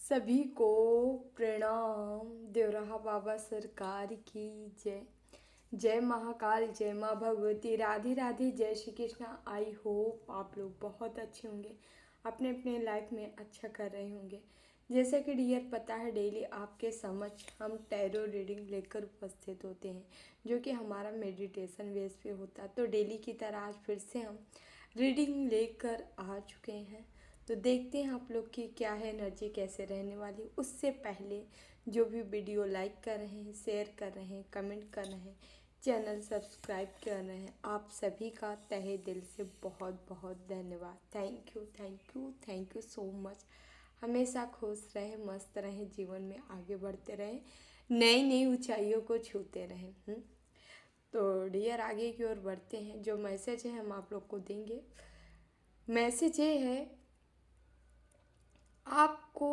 सभी को प्रणाम। देवराहा बाबा सरकार की जय। जय महाकाल, जय माँ भगवती, राधे राधे, जय श्री कृष्णा। आई होप आप लोग बहुत अच्छे होंगे, अपने अपने लाइफ में अच्छा कर रहे होंगे। जैसे कि डियर पता है, डेली आपके समक्ष हम टैरो रीडिंग लेकर उपस्थित होते हैं, जो कि हमारा मेडिटेशन बेस पे होता है। तो डेली की तरह आज फिर से हम रीडिंग लेकर आ चुके हैं। तो देखते हैं आप लोग की क्या है एनर्जी, कैसे रहने वाली। उससे पहले जो भी वीडियो लाइक कर रहे हैं, शेयर कर रहे हैं, कमेंट कर रहे हैं, चैनल सब्सक्राइब कर रहे हैं, आप सभी का तहे दिल से बहुत बहुत धन्यवाद। Thank you, thank you, thank you so much. हमेशा खुश रहें, मस्त रहें, जीवन में आगे बढ़ते रहें, नई नई ऊंचाइयों को छूते रहें। तो डियर आगे की ओर बढ़ते हैं। जो मैसेज है हम आप लोग को देंगे। मैसेज ये है, आपको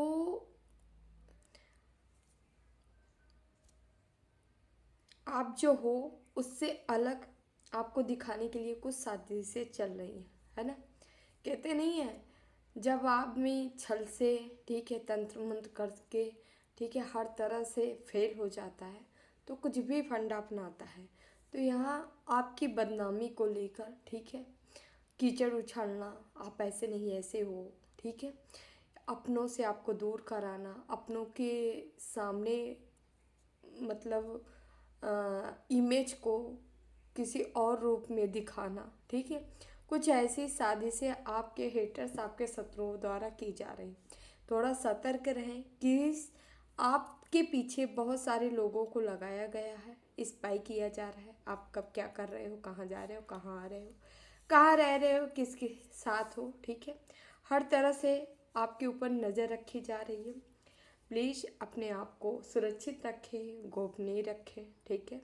आप जो हो उससे अलग आपको दिखाने के लिए कुछ साजिशें चल रही है ना। कहते नहीं है, जब आदमी छल से, ठीक है, तंत्र मंत्र करके, ठीक है, हर तरह से फेल हो जाता है तो कुछ भी फंडा अपनाता है। तो यहाँ आपकी बदनामी को लेकर, ठीक है, कीचड़ उछालना, आप ऐसे नहीं ऐसे हो, ठीक है, अपनों से आपको दूर कराना, अपनों के सामने मतलब इमेज को किसी और रूप में दिखाना, ठीक है, कुछ ऐसी साजिशें आपके हेटर्स, आपके शत्रुओं द्वारा की जा रही। थोड़ा सतर्क रहें कि आपके पीछे बहुत सारे लोगों को लगाया गया है, स्पाई किया जा रहा है। आप कब क्या कर रहे हो, कहाँ जा रहे हो, कहाँ आ रहे हो, कहाँ रह रहे हो, किसके साथ हो, ठीक है, हर तरह से आपके ऊपर नज़र रखी जा रही है। प्लीज़ अपने आप को सुरक्षित रखें, गोपनीय रखें, ठीक है,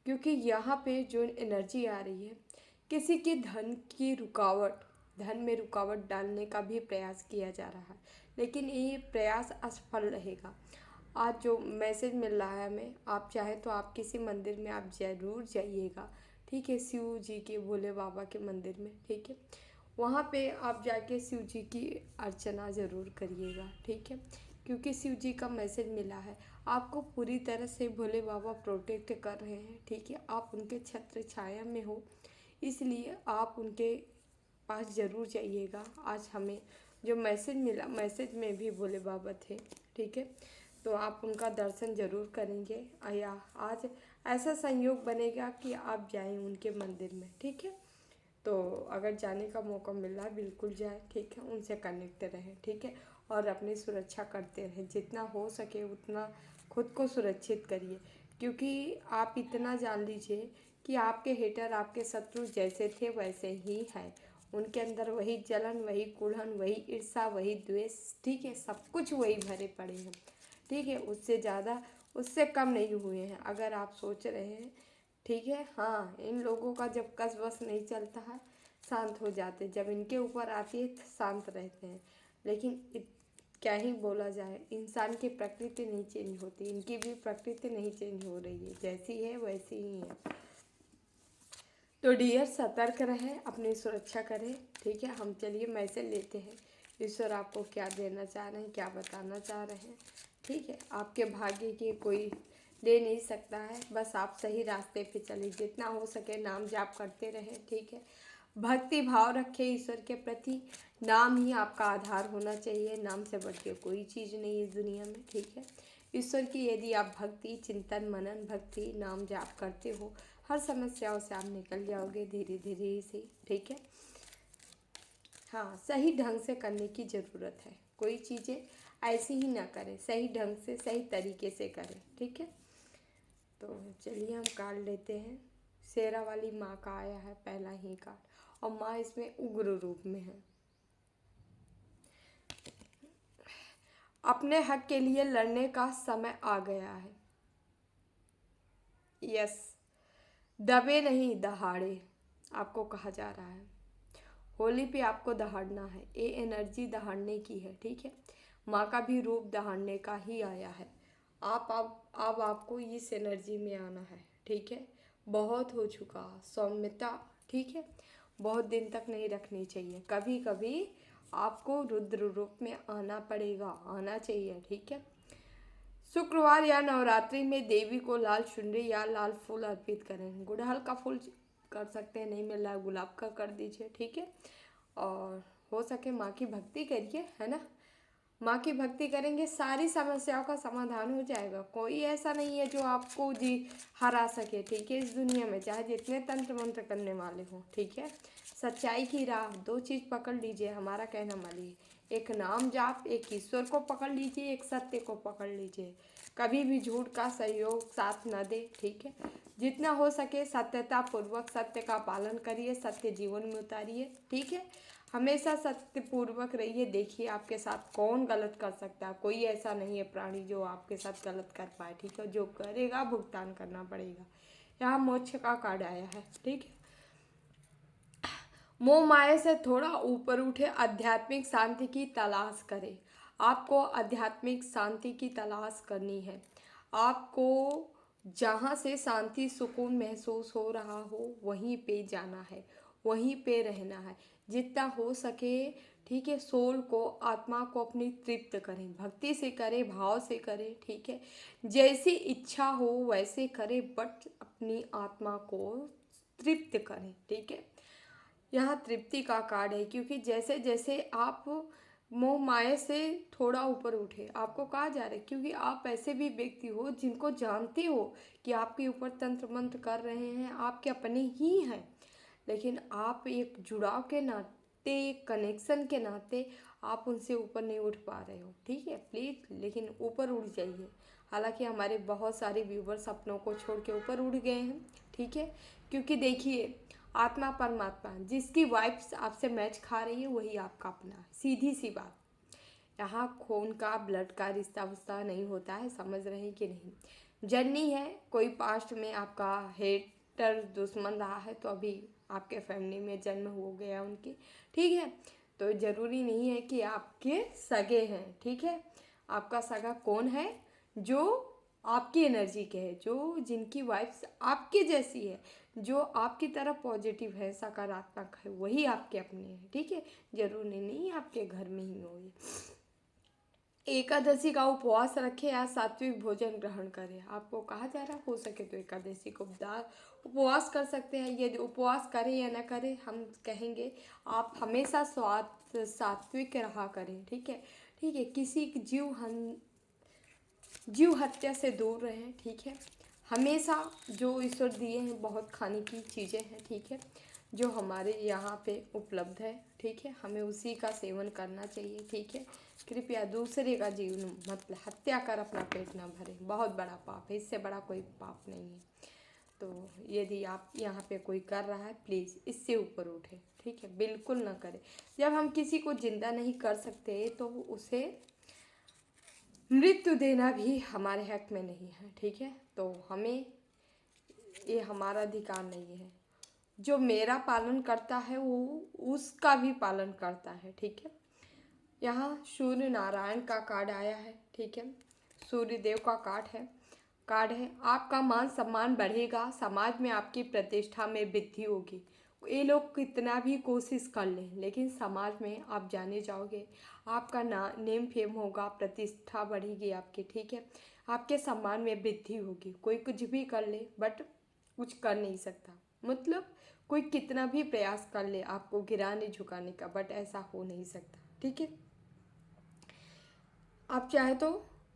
क्योंकि यहाँ पे जो एनर्जी आ रही है, किसी के धन की रुकावट, धन में रुकावट डालने का भी प्रयास किया जा रहा है, लेकिन ये प्रयास असफल रहेगा। आज जो मैसेज मिल रहा है हमें, आप चाहें तो आप किसी मंदिर में आप ज़रूर जाइएगा, ठीक है, शिव जी के, भोले बाबा के मंदिर में, ठीक है, वहाँ पे आप जाके शिव जी की अर्चना ज़रूर करिएगा, ठीक है, क्योंकि शिव जी का मैसेज मिला है, आपको पूरी तरह से भोले बाबा प्रोटेक्ट कर रहे हैं, ठीक है, आप उनके छत्र छाया में हो, इसलिए आप उनके पास ज़रूर जाइएगा। आज हमें जो मैसेज मिला, मैसेज में भी भोले बाबा थे, ठीक है, तो आप उनका दर्शन ज़रूर करेंगे, या आज ऐसा संयोग बनेगा कि आप जाएं उनके मंदिर में, ठीक है। तो अगर जाने का मौका मिल रहा है, बिल्कुल जाए, ठीक है, उनसे कनेक्ट रहें, ठीक है, और अपनी सुरक्षा करते रहें, जितना हो सके उतना खुद को सुरक्षित करिए, क्योंकि आप इतना जान लीजिए कि आपके हेटर, आपके शत्रु जैसे थे वैसे ही हैं। उनके अंदर वही जलन, वही कुढ़न, वही ईर्ष्या, वही द्वेष, ठीक है, सब कुछ वही भरे पड़े हैं, ठीक है, उससे ज़्यादा, उससे कम नहीं हुए हैं। अगर आप सोच रहे हैं, ठीक है, हाँ, इन लोगों का जब कस बस नहीं चलता है, शांत हो जाते, जब इनके ऊपर आती है तो शांत रहते हैं। लेकिन क्या ही बोला जाए, इंसान की प्रकृति नहीं चेंज होती, इनकी भी प्रकृति नहीं चेंज हो रही है, जैसी है वैसी ही है। तो डियर सतर्क रहें, अपनी सुरक्षा करें, ठीक है। हम चलिए मैसेज लेते हैं, ईश्वर आपको क्या देना चाह रहे हैं, क्या बताना चाह रहे हैं, ठीक है। आपके भाग्य की कोई ले नहीं सकता है, बस आप सही रास्ते पे चलिए, जितना हो सके नाम जाप करते रहें, ठीक है, भक्ति भाव रखें ईश्वर के प्रति, नाम ही आपका आधार होना चाहिए, नाम से बढ़ के कोई चीज़ नहीं इस दुनिया में, ठीक है। ईश्वर की यदि आप भक्ति, चिंतन, मनन, भक्ति, नाम जाप करते हो, हर समस्याओं से आप निकल जाओगे धीरे धीरे ही सही, ठीक है। हाँ, सही ढंग से करने की ज़रूरत है, कोई चीज़ें ऐसी ही ना करें, सही ढंग से, सही तरीके से करें, ठीक है। तो चलिए हम कार्ड लेते हैं। शेरा वाली माँ का आया है पहला ही कार्ड, और माँ इसमें उग्र रूप में है। अपने हक के लिए लड़ने का समय आ गया है। यस, दबे नहीं दहाड़े, आपको कहा जा रहा है। होली पे आपको दहाड़ना है, ये एनर्जी दहाड़ने की है, ठीक है। माँ का भी रूप दहाड़ने का ही आया है। आप अब आपको इस एनर्जी में आना है, ठीक है। बहुत हो चुका सौम्यता, ठीक है, बहुत दिन तक नहीं रखनी चाहिए, कभी कभी आपको रुद्र रूप में आना पड़ेगा, आना चाहिए, ठीक है। शुक्रवार या नवरात्रि में देवी को लाल चुनरी या लाल फूल अर्पित करें। गुड़हल का फूल कर सकते हैं, नहीं मिल रहा है गुलाब का कर दीजिए, ठीक है। और हो सके माँ की भक्ति करिए, है ना। माँ की भक्ति करेंगे सारी समस्याओं का समाधान हो जाएगा। कोई ऐसा नहीं है जो आपको जी हरा सके, ठीक है, इस दुनिया में चाहे जितने तंत्र मंत्र करने वाले हों, ठीक है। सच्चाई की राह, दो चीज़ पकड़ लीजिए, हमारा कहना मानिए। एक नाम जाप, एक ईश्वर को पकड़ लीजिए, एक सत्य को पकड़ लीजिए। कभी भी झूठ का सहयोग साथ न दे, ठीक है। जितना हो सके सत्यता पूर्वक सत्य का पालन करिए, सत्य जीवन में उतारिए, ठीक है। हमेशा सत्यपूर्वक रहिए। देखिए आपके साथ कौन गलत कर सकता है, कोई ऐसा नहीं है प्राणी जो आपके साथ गलत कर पाए, ठीक है। जो करेगा भुगतान करना पड़ेगा। यहाँ मोक्ष का कार्ड आया है, ठीक है। मोह माया से थोड़ा ऊपर उठे, आध्यात्मिक शांति की तलाश करें। आपको आध्यात्मिक शांति की तलाश करनी है। आपको जहाँ से शांति सुकून महसूस हो रहा हो वहीं पे जाना है, वहीं पे रहना है जितना हो सके, ठीक है। सोल को, आत्मा को अपनी तृप्त करें, भक्ति से करें, भाव से करें, ठीक है। जैसी इच्छा हो वैसे करें, बट अपनी आत्मा को तृप्त करें, ठीक है। यहाँ तृप्ति का कार्ड है, क्योंकि जैसे जैसे आप मोह माया से थोड़ा ऊपर उठे, आपको कहा जा रहा है, क्योंकि आप ऐसे भी व्यक्ति हो जिनको जानते हो कि आपके ऊपर तंत्र मंत्र कर रहे हैं, आपके अपने ही हैं, लेकिन आप एक जुड़ाव के नाते, एक कनेक्शन के नाते आप उनसे ऊपर नहीं उठ पा रहे हो, ठीक है। प्लीज़ लेकिन ऊपर उठ जाइए। हालांकि हमारे बहुत सारे व्यूवर्स अपनों को छोड़ के ऊपर उठ गए हैं, ठीक है। क्योंकि देखिए आत्मा परमात्मा जिसकी वाइब्स आपसे मैच खा रही है वही आपका अपना है, सीधी सी बात। यहाँ खून का, ब्लड का रिश्ता वस्ता नहीं होता है, समझ रहे हैं कि नहीं। जर्नी है, कोई पास्ट में आपका हेटर दुश्मन रहा है तो अभी आपके फैमिली में जन्म हो गया उनकी, ठीक है। तो ज़रूरी नहीं है कि आपके सगे हैं, ठीक है। आपका सगा कौन है? जो आपकी एनर्जी के है, जो जिनकी वाइब्स आपके जैसी है, जो आपकी तरफ पॉजिटिव है, सकारात्मक है, वही आपके अपने हैं, ठीक है। जरूरी नहीं आपके घर में ही हो ये। एकादशी का उपवास रखें या सात्विक भोजन ग्रहण करें। आपको कहा जा रहा हो सके तो एकादशी को उपवास कर सकते हैं। यदि उपवास करें या ना करें, हम कहेंगे आप हमेशा सात्विक रहा करें, ठीक है, ठीक है। किसी जीव हत्या से दूर रहें, ठीक है। हमेशा जो ईश्वर दिए हैं बहुत खाने की चीज़ें हैं, ठीक है, जो हमारे यहाँ पे उपलब्ध है, ठीक है, हमें उसी का सेवन करना चाहिए, ठीक है। कृपया दूसरे का जीवन मतलब हत्या कर अपना पेट ना भरे, बहुत बड़ा पाप है, इससे बड़ा कोई पाप नहीं है। तो यदि आप यहाँ पे कोई कर रहा है प्लीज़ इससे ऊपर उठे, ठीक है, बिल्कुल ना करें। जब हम किसी को जिंदा नहीं कर सकते तो उसे मृत्यु देना भी हमारे हक में नहीं है, ठीक है। तो हमें ये हमारा अधिकार नहीं है। जो मेरा पालन करता है वो उसका भी पालन करता है, ठीक है। यहाँ सूर्य नारायण का कार्ड आया है, ठीक है। सूर्य देव का कार्ड है। आपका मान सम्मान बढ़ेगा, समाज में आपकी प्रतिष्ठा में वृद्धि होगी। ये लोग कितना भी कोशिश कर लें लेकिन समाज में आप जाने जाओगे, आपका नेम फेम होगा, प्रतिष्ठा बढ़ेगी आपकी, ठीक है। आपके सम्मान में वृद्धि होगी। कोई कुछ भी कर ले बट कुछ कर नहीं सकता, मतलब कोई कितना भी प्रयास कर ले आपको गिराने झुकाने का, बट ऐसा हो नहीं सकता, ठीक है। आप चाहे तो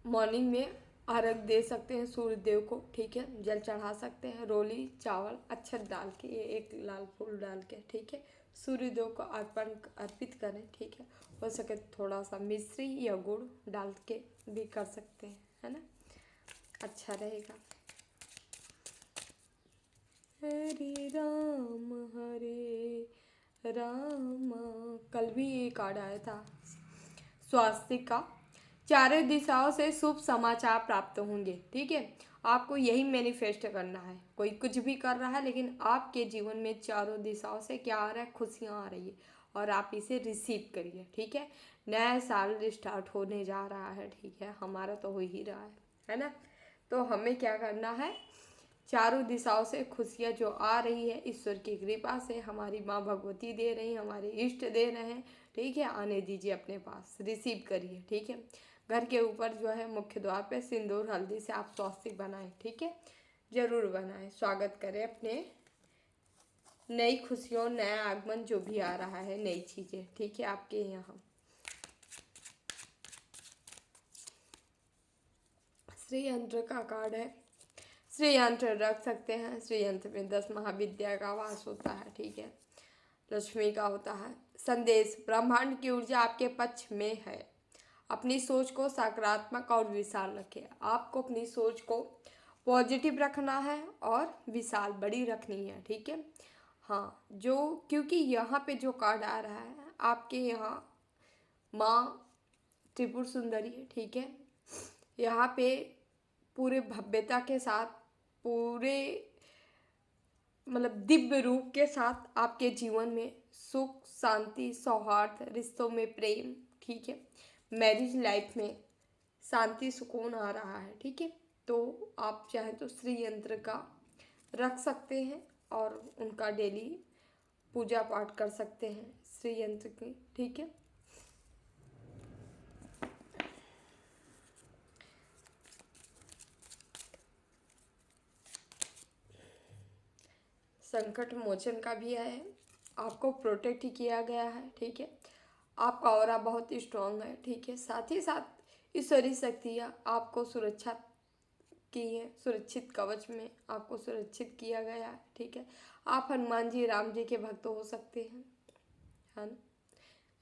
मॉर्निंग में अर्घ दे सकते हैं सूर्य देव को, ठीक है। जल चढ़ा सकते हैं, रोली चावल अक्षत डाल के, एक लाल फूल डाल के, ठीक है, सूर्य देव को अर्पित करें, ठीक है। हो सके थोड़ा सा मिश्री या गुड़ डाल के भी कर सकते हैं, है ना, अच्छा रहेगा। हरे राम। कल भी ये कार्ड आया था स्वास्थ्य का। चारों दिशाओं से शुभ समाचार प्राप्त होंगे, ठीक है। आपको यही मैनिफेस्ट करना है। कोई कुछ भी कर रहा है लेकिन आपके जीवन में चारों दिशाओं से क्या आ रहा है, खुशियाँ आ रही है और आप इसे रिसीव करिए, ठीक है। नया साल स्टार्ट होने जा रहा है, ठीक है, हमारा तो हो ही रहा है ना। तो हमें क्या करना है, चारों दिशाओं से खुशियाँ जो आ रही है ईश्वर की कृपा से, हमारी माँ भगवती दे रही, हमारे इष्ट दे रहे हैं, ठीक है। आने दीजिए अपने पास, रिसीव करिए, ठीक है। घर के ऊपर जो है मुख्य द्वार पे सिंदूर हल्दी से आप स्वास्तिक बनाएं, ठीक है, जरूर बनाएं। स्वागत करें अपने नई खुशियों, नया आगमन जो भी आ रहा है, नई चीज़ें, ठीक है, आपके यहाँ। श्री यंत्र का कार्ड है। श्री यंत्र रख सकते हैं। श्री यंत्र में 10 महाविद्या का वास होता है, ठीक है, लक्ष्मी का होता है। संदेश, ब्रह्मांड की ऊर्जा आपके पक्ष में है। अपनी सोच को सकारात्मक और विशाल रखें। आपको अपनी सोच को पॉजिटिव रखना है और विशाल बड़ी रखनी है, ठीक है। हाँ, जो क्योंकि यहाँ पे जो कार्ड आ रहा है आपके यहाँ माँ त्रिपुर सुंदरी है, ठीक है। यहाँ पे पूरे भव्यता के साथ, पूरे मतलब दिव्य रूप के साथ आपके जीवन में सुख शांति सौहार्द, रिश्तों में प्रेम, ठीक है, मैरिज लाइफ में शांति सुकून आ रहा है, ठीक है। तो आप चाहें तो श्री यंत्र का रख सकते हैं और उनका डेली पूजा पाठ कर सकते हैं श्री यंत्र की, ठीक है। संकट मोचन का भी है, आपको प्रोटेक्ट किया गया है, ठीक है। आपका ऑरा बहुत स्ट्रांग है, ठीक है। साथ ही साथ ईश्वरीय शक्तियाँ आपको सुरक्षा की है, सुरक्षित कवच में आपको सुरक्षित किया गया है, ठीक है। आप हनुमान जी राम जी के भक्त हो सकते हैं, है ना,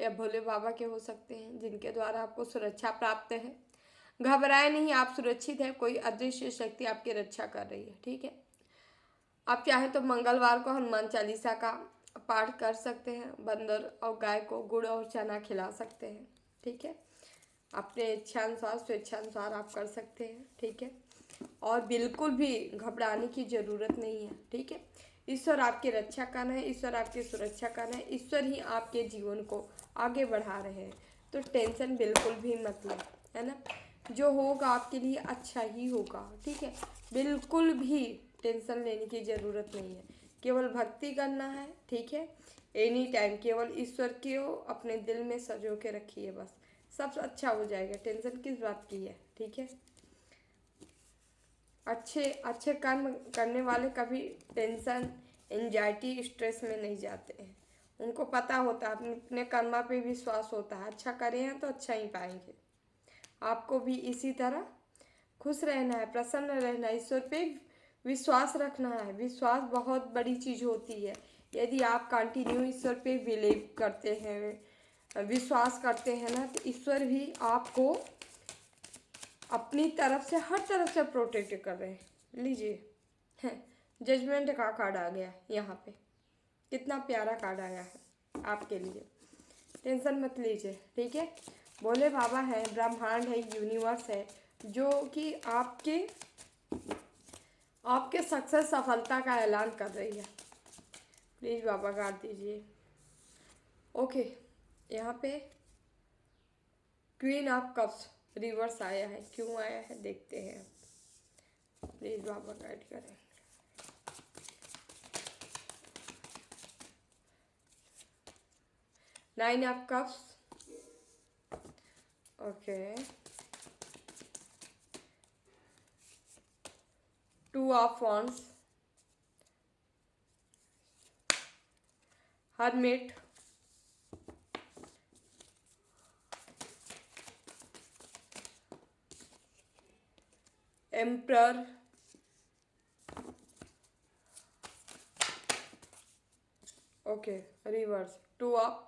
या भोले बाबा के हो सकते हैं, जिनके द्वारा आपको सुरक्षा प्राप्त है। घबराए नहीं, आप सुरक्षित हैं, कोई अदृश्य शक्ति आपकी रक्षा कर रही है, ठीक है। आप चाहें तो मंगलवार को हनुमान चालीसा का पाठ कर सकते हैं। बंदर और गाय को गुड़ और चना खिला सकते हैं, ठीक है। अपने इच्छानुसार स्वेच्छानुसार आप कर सकते हैं, ठीक है। और बिल्कुल भी घबराने की ज़रूरत नहीं है, ठीक है। ईश्वर आपकी रक्षा कर रहे हैं, ईश्वर आपकी सुरक्षा कर रहे हैं, ईश्वर ही आपके जीवन को आगे बढ़ा रहे हैं। तो टेंशन बिल्कुल भी मत लो, है ना। जो होगा आपके लिए अच्छा ही होगा, ठीक है। बिल्कुल भी टेंशन लेने की ज़रूरत नहीं है, केवल भक्ति करना है, ठीक है। एनी टाइम केवल ईश्वर को अपने दिल में सजो के रखिए, बस सब अच्छा हो जाएगा। टेंशन किस बात की है, ठीक है। अच्छे अच्छे कर्म करने वाले कभी टेंशन एंजाइटी स्ट्रेस में नहीं जाते हैं। उनको पता होता है, अपने कर्मा पे विश्वास होता है, अच्छा करें हैं तो अच्छा ही पाएंगे। आपको भी इसी तरह खुश रहना है, प्रसन्न रहना है, ईश्वर पे विश्वास रखना है। विश्वास बहुत बड़ी चीज़ होती है। यदि आप कंटिन्यू ईश्वर पे बिलीव करते हैं, विश्वास करते हैं ना, तो ईश्वर भी आपको अपनी तरफ से हर तरफ से प्रोटेक्ट कर रहे हैं। लीजिए, जजमेंट का कार्ड आ गया यहाँ पे, कितना प्यारा कार्ड आया है आपके लिए। टेंशन मत लीजिए, ठीक है। भोले बाबा है, ब्रह्मांड है, यूनिवर्स है, जो कि आपके आपके सक्सेस सफलता का ऐलान कर रही है। प्लीज़ बाबा कार्ड दीजिए। ओके, यहाँ पे क्वीन ऑफ कप्स रिवर्स आया है, क्यों आया है देखते हैं। प्लीज़ बाबा गाइड करें। Nine of cups, okay, two of wands, hermit, emperor, okay, reverse, two of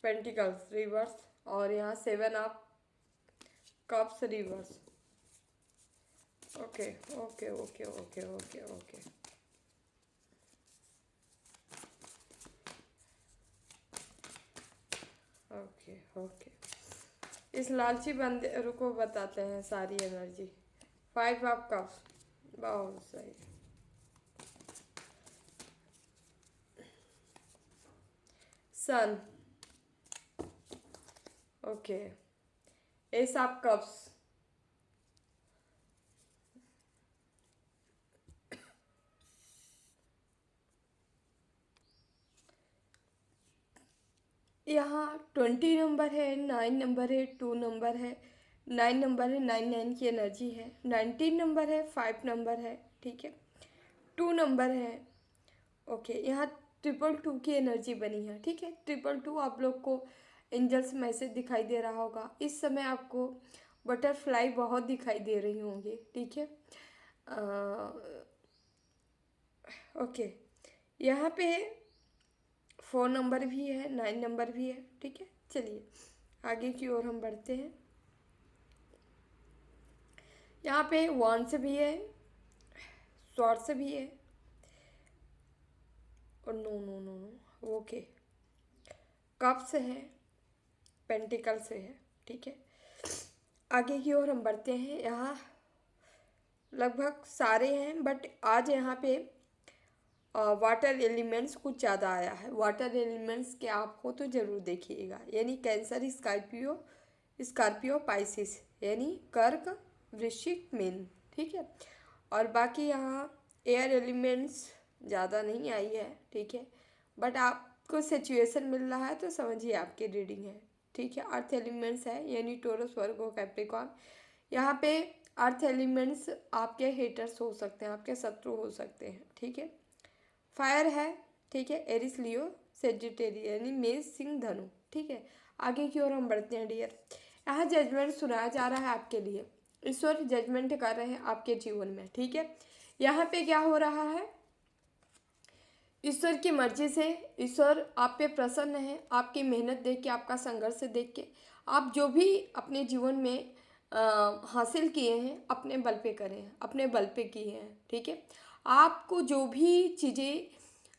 pentacles reverse, और यहाँ seven of cups reverse. Okay okay okay okay okay okay, okay okay. इस लालची बंदे को बताते हैं सारी एनर्जी। फाइव ऑफ कप्स, बहुत सही। सन, ओके, एस ऑफ कप्स, यहाँ 20 नंबर है, 9 नंबर है, 2 नंबर है, 9 नंबर है, 9 की एनर्जी है, 19 नंबर है, 5 नंबर है, ठीक है, 2 नंबर है। ओके, यहाँ 222 की एनर्जी बनी है, ठीक है। 222 आप लोग को एंजल्स मैसेज दिखाई दे रहा होगा इस समय, आपको बटरफ्लाई बहुत दिखाई दे रही होंगी, ठीक है। ओके, यहाँ पे 4 नंबर भी है, 9 नंबर भी है, ठीक है। चलिए आगे की ओर हम बढ़ते हैं। यहाँ पे वॉन्ड्स भी है, स्वॉर्ड्स भी है, और no no no no, okay, cups है, पेंटिकल्स है, ठीक है। आगे की ओर हम बढ़ते हैं। यहाँ लगभग सारे हैं, बट आज यहाँ पे वाटर एलिमेंट्स कुछ ज़्यादा आया है। वाटर एलिमेंट्स के आप हो तो ज़रूर देखिएगा, यानी कैंसर, स्कॉर्पियो, स्कॉर्पियो, पाइसिस, यानी कर्क, वृश्चिक, मीन, ठीक है। और बाकी यहाँ एयर एलिमेंट्स ज़्यादा नहीं आई है, ठीक है, बट आपको सिचुएशन मिल रहा है तो समझिए आपकी रीडिंग है, ठीक है। अर्थ एलिमेंट्स है, यानी टोरस, वर्गो, कैप्रिकॉर्न। यहाँ पे अर्थ एलिमेंट्स आपके हेटर्स हो सकते हैं, आपके शत्रु हो सकते हैं, ठीक है। फायर है, ठीक है, एरिस, लियो, सेजिटेरियस, यानी मेष, सिंह, धनु, ठीक है। आगे की ओर हम बढ़ते हैं डियर। यहाँ जजमेंट सुनाया जा रहा है आपके लिए, ईश्वर जजमेंट कर रहे हैं आपके जीवन में, ठीक है। यहाँ पे क्या हो रहा है, ईश्वर की मर्जी से ईश्वर आप पे प्रसन्न है, आपकी मेहनत देख के, आपका संघर्ष देख के। आप जो भी अपने जीवन में हासिल किए हैं अपने बल पे करे हैं, अपने बल पे किए हैं, ठीक है। आपको जो भी चीज़ें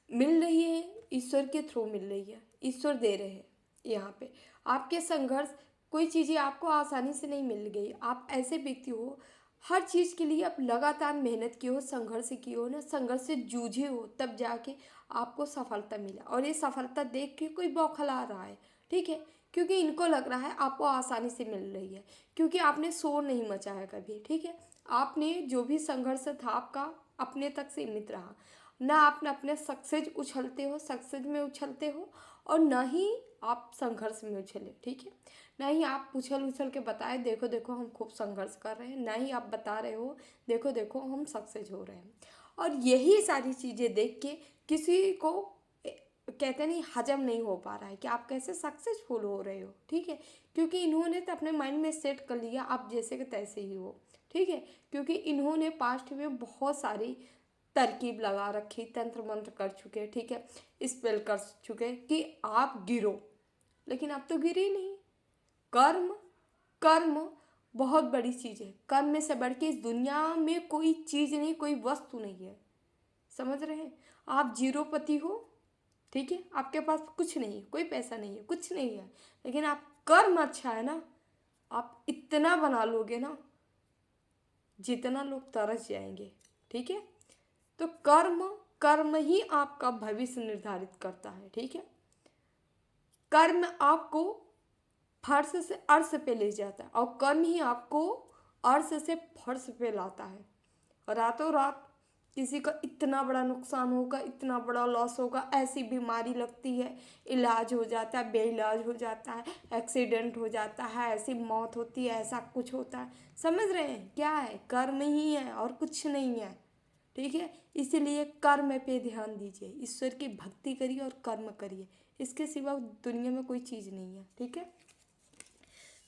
मिल रही है ईश्वर के थ्रू मिल रही है, ईश्वर दे रहे हैं। यहाँ पे आपके संघर्ष, कोई चीज़ें आपको आसानी से नहीं मिल गई। आप ऐसे व्यक्ति हो, हर चीज़ के लिए आप लगातार मेहनत की हो, संघर्ष की हो ना, संघर्ष से जूझे हो, तब जाके आपको सफलता मिला। और ये सफलता देख के कोई बौखला रहा है, ठीक है, क्योंकि इनको लग रहा है आपको आसानी से मिल रही है, क्योंकि आपने शोर नहीं मचाया कभी, ठीक है। आपने जो भी संघर्ष था आपका अपने तक सीमित रहा, ना आपने अपने सक्सेस उछलते हो, सक्सेस में उछलते हो, और ना ही आप संघर्ष में उछले, ठीक है। ना ही आप उछल उछल के बताए देखो देखो हम खूब संघर्ष कर रहे हैं, ना ही आप बता रहे हो देखो देखो हम सक्सेस हो रहे हैं। और यही सारी चीज़ें देख के किसी को कहते नहीं हजम नहीं हो पा रहा है कि आप कैसे सक्सेसफुल हो रहे हो, ठीक है, क्योंकि इन्होंने तो अपने माइंड में सेट कर लिया आप जैसे के तैसे ही हो, ठीक है। क्योंकि इन्होंने पास्ट में बहुत सारी तरकीब लगा रखी, तंत्र मंत्र कर चुके, ठीक है, स्पेल कर चुके कि आप गिरो, लेकिन आप तो गिरे ही नहीं। कर्म, कर्म बहुत बड़ी चीज़ है, कर्म में से बढ़ के इस दुनिया में कोई चीज़ नहीं, कोई वस्तु नहीं है, समझ रहे हैं। आप जीरोपति हो, ठीक है, आपके पास कुछ नहीं है, कोई पैसा नहीं है, कुछ नहीं है, लेकिन आप कर्म अच्छा है ना, आप इतना बना लोगे ना जितना लोग तरस जाएंगे, ठीक है। तो कर्म, कर्म ही आपका भविष्य निर्धारित करता है, ठीक है। कर्म आपको फर्श से अर्श पे ले जाता है, और कर्म ही आपको अर्श से फर्श पे लाता है। और रातों रात किसी का इतना बड़ा नुकसान होगा, इतना बड़ा लॉस होगा, ऐसी बीमारी लगती है, इलाज हो जाता है, बेइलाज हो जाता है, एक्सीडेंट हो जाता है, ऐसी मौत होती है, ऐसा कुछ होता है, समझ रहे हैं। क्या है, कर्म ही है और कुछ नहीं है, ठीक है। इसीलिए कर्म पे ध्यान दीजिए, ईश्वर की भक्ति करिए और कर्म करिए, इसके सिवा दुनिया में कोई चीज़ नहीं है, ठीक है।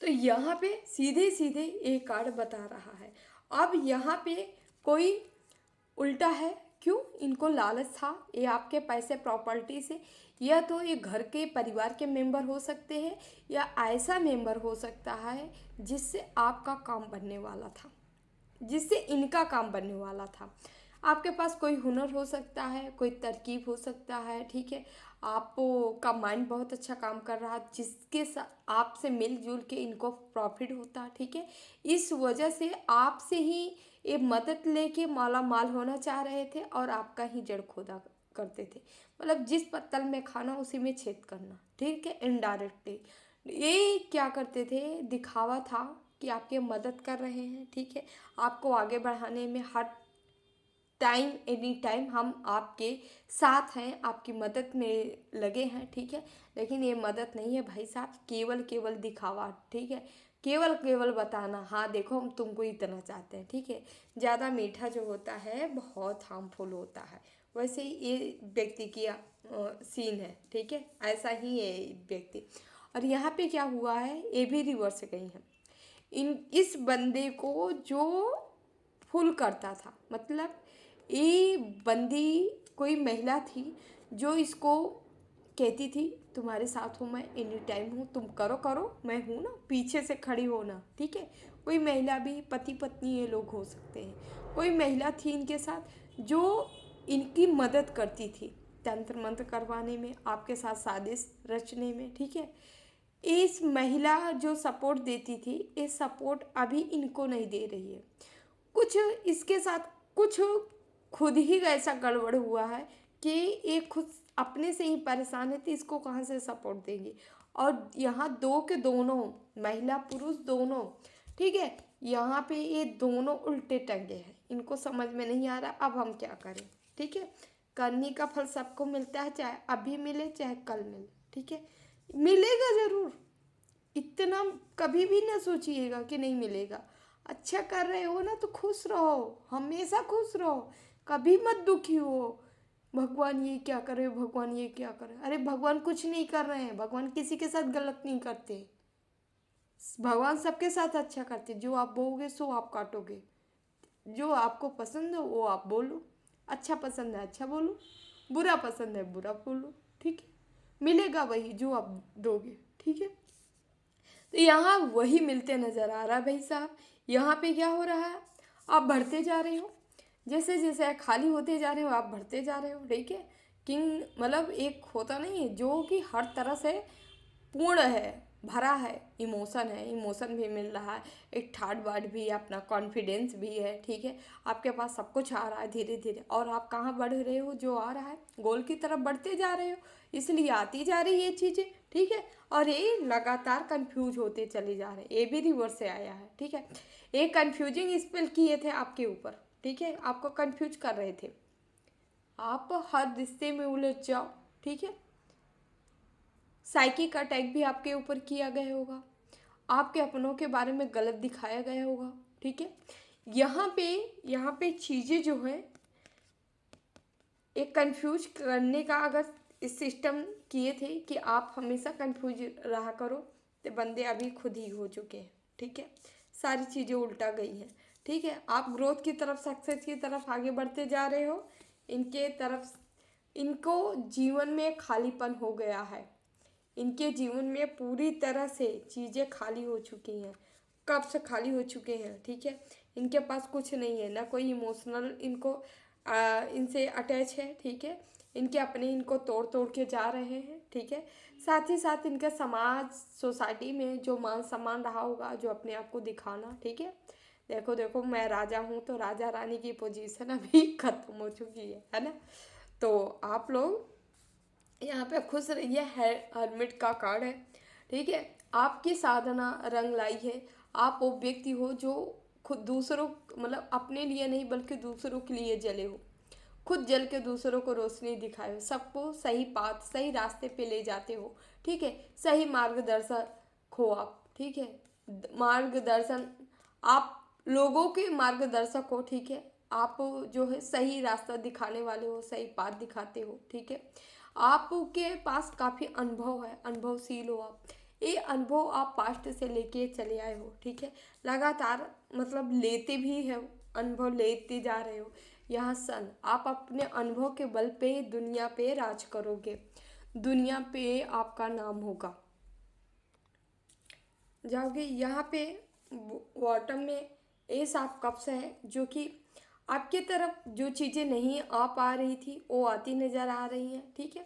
तो यहाँ पे सीधे सीधे एक कार्ड बता रहा है। अब यहाँ पे कोई उल्टा है, क्यों, इनको लालच था, ये आपके पैसे प्रॉपर्टी से, या तो ये घर के परिवार के मेंबर हो सकते हैं, या ऐसा मेंबर हो सकता है जिससे आपका काम बनने वाला था, जिससे इनका काम बनने वाला था। आपके पास कोई हुनर हो सकता है, कोई तरकीब हो सकता है, ठीक है, आपका माइंड बहुत अच्छा काम कर रहा है, जिसके आपसे मिलजुल के इनको प्रॉफिट होता, ठीक है। इस वजह से आपसे ही ये मदद लेके माला माल होना चाह रहे थे, और आपका ही जड़ खोदा करते थे, मतलब जिस पत्तल में खाना उसी में छेद करना, ठीक है, इनडायरेक्टली। ये क्या करते थे, दिखावा था कि आपकी मदद कर रहे हैं, ठीक है, आपको आगे बढ़ाने में हर टाइम एनी टाइम हम आपके साथ हैं, आपकी मदद में लगे हैं, ठीक है। लेकिन ये मदद नहीं है भाई साहब, केवल केवल दिखावा, ठीक है। केवल केवल बताना, हाँ देखो हम तुमको इतना चाहते हैं, ठीक है। ज़्यादा मीठा जो होता है बहुत हार्मफुल होता है। वैसे ही ये व्यक्ति की सीन है, ठीक है। ऐसा ही है ये व्यक्ति। और यहाँ पे क्या हुआ है, ये भी रिवर्स गई है। इस बंदे को जो फुल करता था, मतलब ये बंदी कोई महिला थी जो इसको कहती थी तुम्हारे साथ हूँ मैं, एनी टाइम हूँ, तुम करो करो, मैं हूँ ना, पीछे से खड़ी होना, ठीक है। कोई महिला भी, पति पत्नी ये लोग हो सकते हैं, कोई महिला थी इनके साथ जो इनकी मदद करती थी तंत्र मंत्र करवाने में, आपके साथ साजिश रचने में, ठीक है। इस महिला जो सपोर्ट देती थी, ये सपोर्ट अभी इनको नहीं दे रही है। कुछ इसके साथ कुछ खुद ही ऐसा गड़बड़ हुआ है कि ये खुद अपने से ही परेशान है, तो इसको कहाँ से सपोर्ट देंगे। और यहाँ दो के दोनों, महिला पुरुष दोनों, ठीक है, यहाँ पे ये दोनों उल्टे टंगे हैं, इनको समझ में नहीं आ रहा अब हम क्या करें, ठीक है। करनी का फल सबको मिलता है, चाहे अभी मिले चाहे कल मिले, ठीक है। मिलेगा ज़रूर, इतना कभी भी ना सोचिएगा कि नहीं मिलेगा। अच्छा कर रहे हो ना तो खुश रहो, हमेशा खुश रहो, कभी मत दुखी हो। भगवान ये क्या करे, भगवान ये क्या करे, अरे भगवान कुछ नहीं कर रहे हैं, भगवान किसी के साथ गलत नहीं करते। भगवान सबके साथ अच्छा करते, जो आप बोओगे सो आप काटोगे। जो आपको पसंद हो वो आप बोलो, अच्छा पसंद है अच्छा बोलो, बुरा पसंद है बुरा बोलो, ठीक है। मिलेगा वही जो आप दोगे, ठीक है। तो यहाँ वही मिलते नज़र आ रहा है भाई साहब। यहाँ पे क्या हो रहा है, आप बढ़ते जा रहे हो, जैसे जैसे खाली होते जा रहे हो आप बढ़ते जा रहे हो, ठीक है। किंग मतलब एक होता नहीं है जो कि हर तरह से पूर्ण है, भरा है, इमोशन है, इमोशन भी मिल रहा है, एक थर्ड वर्ड भी है, अपना कॉन्फिडेंस भी है, ठीक है। आपके पास सब कुछ आ रहा है धीरे धीरे, और आप कहाँ बढ़ रहे हो, जो आ रहा है गोल की तरफ बढ़ते जा रहे हो, इसलिए आती जा रही ये चीज़ें, ठीक है। और ये लगातार कंफ्यूज होते चले जा रहे हैं, ये भी रिवर्स से आया है, ठीक है। ये कंफ्यूजिंग स्पेल किए थे आपके ऊपर, ठीक है, आपको कंफ्यूज कर रहे थे, आप हर रिश्ते में उलझ जाओ, ठीक है। साइकिक अटैक भी आपके ऊपर किया गया होगा, आपके अपनों के बारे में गलत दिखाया गया होगा, ठीक है। यहाँ पे यहाँ पे चीज़ें जो है एक कंफ्यूज करने का अगर इस सिस्टम किए थे कि आप हमेशा कंफ्यूज रहा करो, तो बंदे अभी खुद ही हो चुके हैं, ठीक है। सारी चीज़ें उल्टा गई हैं, ठीक है। आप ग्रोथ की तरफ, सक्सेस की तरफ आगे बढ़ते जा रहे हो, इनके तरफ इनको जीवन में खालीपन हो गया है, इनके जीवन में पूरी तरह से चीज़ें खाली हो चुकी हैं, कब से खाली हो चुके हैं, ठीक है। इनके पास कुछ नहीं है, ना कोई इमोशनल इनको इनसे अटैच है, ठीक है। इनके अपने इनको तोड़ तोड़ के जा रहे हैं, ठीक है। साथ ही साथ इनके समाज सोसाइटी में जो मान सम्मान रहा होगा, जो अपने आप को दिखाना, ठीक है। देखो देखो मैं राजा हूँ, तो राजा रानी की पोजीशन अभी खत्म हो चुकी है ना। तो आप लोग यहाँ पे खुश रहिए, हरमिट का कार्ड है, ठीक है। आपकी साधना रंग लाई है, आप वो व्यक्ति हो जो खुद दूसरों, मतलब अपने लिए नहीं बल्कि दूसरों के लिए जले हो, खुद जल के दूसरों को रोशनी दिखाए हो, सबको सही पाथ सही रास्ते पे ले जाते हो, ठीक है। सही मार्गदर्शक हो आप, ठीक है। मार्गदर्शन, आप लोगों के मार्गदर्शक हो, ठीक है। आप जो है सही रास्ता दिखाने वाले हो, सही पाथ दिखाते हो, ठीक है। आपके पास काफ़ी अनुभव है, अनुभवशील हो आप, ये अनुभव आप पास्ट से लेके चले आए हो, ठीक है। लगातार मतलब लेते भी है, अनुभव लेते जा रहे हो। यहाँ सन, आप अपने अनुभव के बल पे दुनिया पे राज करोगे, दुनिया पे आपका नाम होगा, जाओगे। यहाँ पे बॉटम में एस ऑफ कप्स है, जो कि आपके तरफ जो चीज़ें नहीं आ पा रही थी वो आती नज़र आ रही हैं, ठीक है।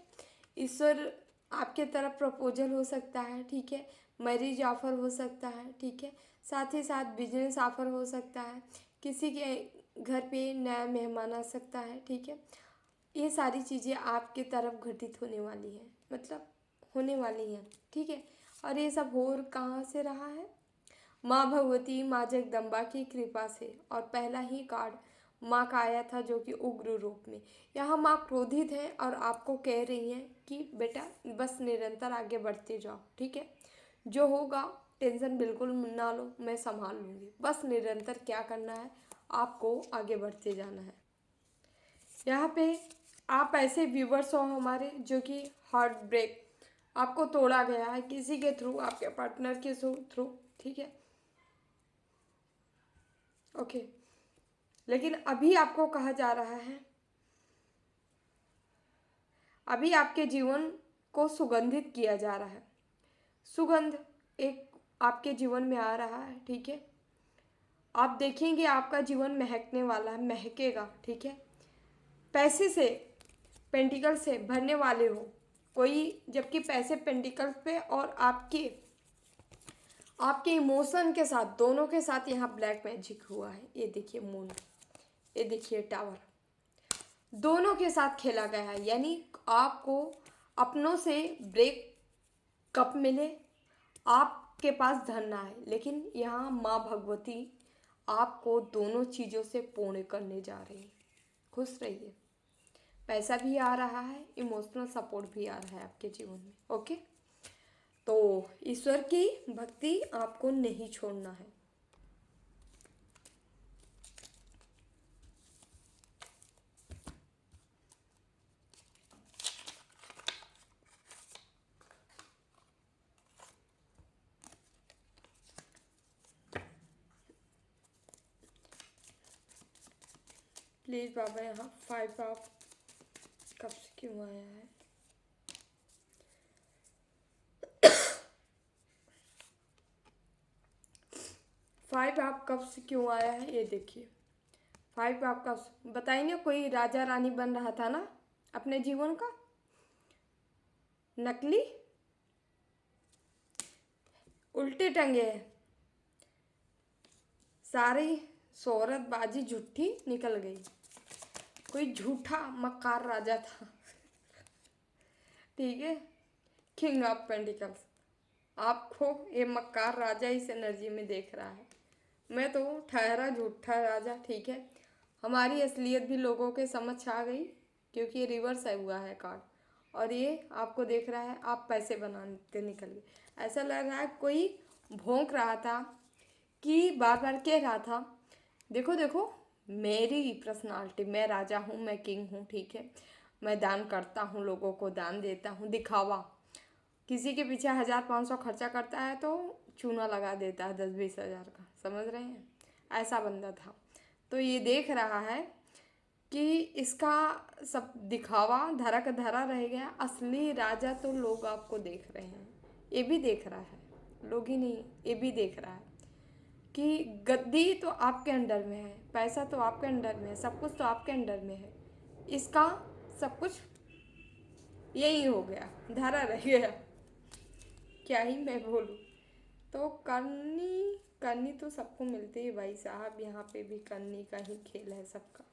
ईश्वर आपके तरफ प्रपोजल हो सकता है, ठीक है। मैरिज ऑफर हो सकता है, ठीक है। साथ ही साथ बिजनेस ऑफर हो सकता है, किसी के घर पे नया मेहमान आ सकता है, ठीक है। ये सारी चीज़ें आपके तरफ घटित होने वाली हैं, मतलब होने वाली हैं, ठीक है। और ये सब हो कहाँ से रहा है, माँ भगवती माँ जगदम्बा की कृपा से। और पहला ही कार्ड माँ का आया था जो कि उग्र रूप में। यहाँ माँ क्रोधित हैं और आपको कह रही हैं कि बेटा बस निरंतर आगे बढ़ते जाओ, ठीक है, जो होगा टेंशन बिल्कुल ना लो, मैं संभाल लूँगी, बस निरंतर क्या करना है, आपको आगे बढ़ते जाना है। यहाँ पे आप ऐसे व्यूवर्स हो हमारे जो कि हार्ट ब्रेक आपको तोड़ा गया है किसी के थ्रू, आपके पार्टनर के थ्रू, ठीक है, ओके। लेकिन अभी आपको कहा जा रहा है, अभी आपके जीवन को सुगंधित किया जा रहा है। सुगंध एक आपके जीवन में आ रहा है, ठीक है। आप देखेंगे आपका जीवन महकने वाला है, महकेगा, ठीक है। पैसे से, पेंटिकल से भरने वाले हो कोई, जबकि पैसे पेंटिकल पे और आपके आपके इमोशन के साथ, दोनों के साथ यहाँ ब्लैक मैजिक हुआ है। ये देखिए मून, ये देखिए टावर, दोनों के साथ खेला गया है। यानी आपको अपनों से ब्रेक कप मिले, आपके पास धन ना है, लेकिन यहाँ माँ भगवती आपको दोनों चीज़ों से पूर्ण करने जा रही है। खुश रहिए, पैसा भी आ रहा है, इमोशनल सपोर्ट भी आ रहा है आपके जीवन में, ओके। तो ईश्वर की भक्ति आपको नहीं छोड़ना है। प्लीज़ बाबा, यहाँ 5 आप कब से क्यों आया है? फाइव आप कब से क्यों आया है, ये देखिए। 5 आपका बताइए ना, कोई राजा रानी बन रहा था ना अपने जीवन का, नकली उल्टे टंगे हैं, सारी शोहरत बाजी झूठी निकल गई। कोई झूठा मक्कार राजा था, ठीक है, किंग ऑफ पेंटिकल्स। आपको ये मक्कार राजा इस एनर्जी में देख रहा है। मैं तो ठहरा झूठा राजा, ठीक है। हमारी असलियत भी लोगों के समझ आ गई, क्योंकि ये रिवर्स है हुआ है कार्ड, और ये आपको देख रहा है, आप पैसे बनाते निकल गए। ऐसा लग रहा है कोई भौंक रहा था, कि बार बार कह रहा था, देखो देखो मेरी पर्सनालिटी, मैं राजा हूँ, मैं किंग हूँ, ठीक है, मैं दान करता हूँ, लोगों को दान देता हूँ, दिखावा। किसी के पीछे 1000-500 खर्चा करता है तो चूना लगा देता है 10-20 हज़ार का, समझ रहे हैं, ऐसा बंदा था। तो ये देख रहा है कि इसका सब दिखावा धरा का धरा रह गया, असली राजा तो लोग आपको देख रहे हैं, ये भी देख रहा है, लोग ही नहीं, ये भी देख रहा है कि गद्दी तो आपके अंडर में है, पैसा तो आपके अंडर में है, सब कुछ तो आपके अंडर में है, इसका सब कुछ यही हो गया, धरा रह गया, क्या ही मैं बोलूँ। तो करनी करनी तो सबको मिलती है भाई साहब, यहाँ पे भी करनी का ही खेल है सबका